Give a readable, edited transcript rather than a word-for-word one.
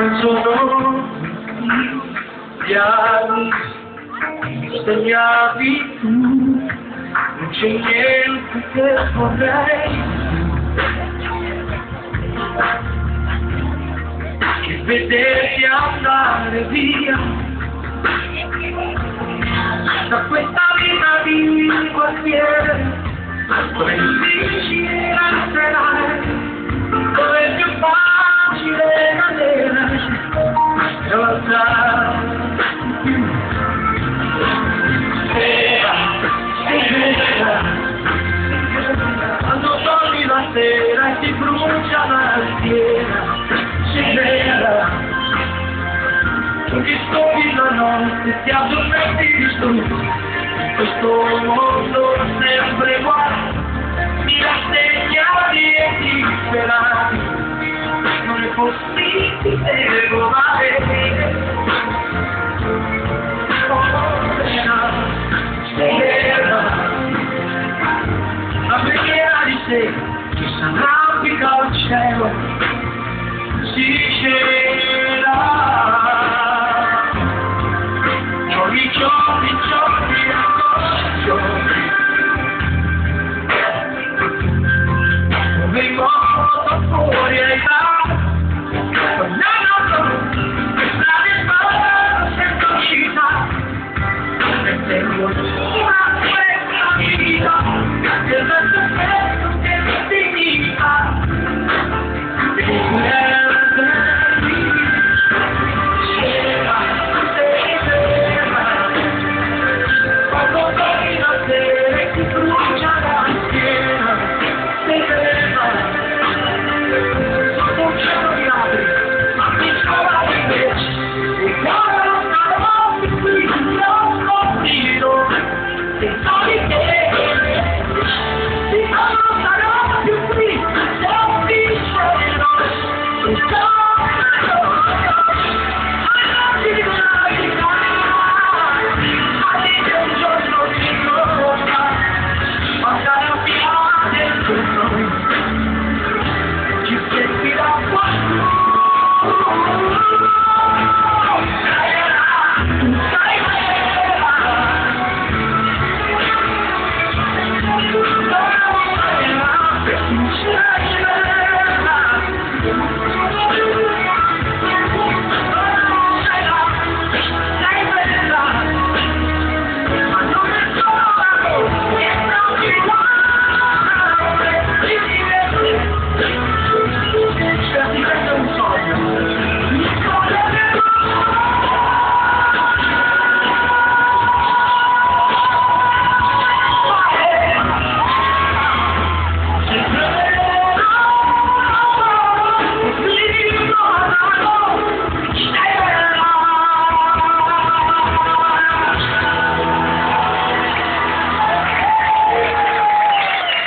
Sono gli anni segnavi tu, non c'è niente che vorrei che vederti andare via da questa vita di quartiere dove è difficile entrare, dove è più facile cadere e alzare più. Sera, quando torni la sera e ti brucia la schiena, sera, tu che scopri la notte, ti addormenti distrutto, questo mondo sempre uguale, mi rassegna e disperati, non è possibile volare. La preghiera di sé che s'arrampica al cielo si cela. Giorni, giorni, giorni, ancora giorni, dove il mondo fuori ai bar, strade sbagliate senza uscita, e tengo una questa vita, che il resto è che mi dignità, e quando torni la sera e ti brucia la schiena, sotto un cielo di altri, ma mi trova invece, e guarda non sarò più qui, non confido, e so di te, e non sarò più qui, non ti scelgo, e so yeah.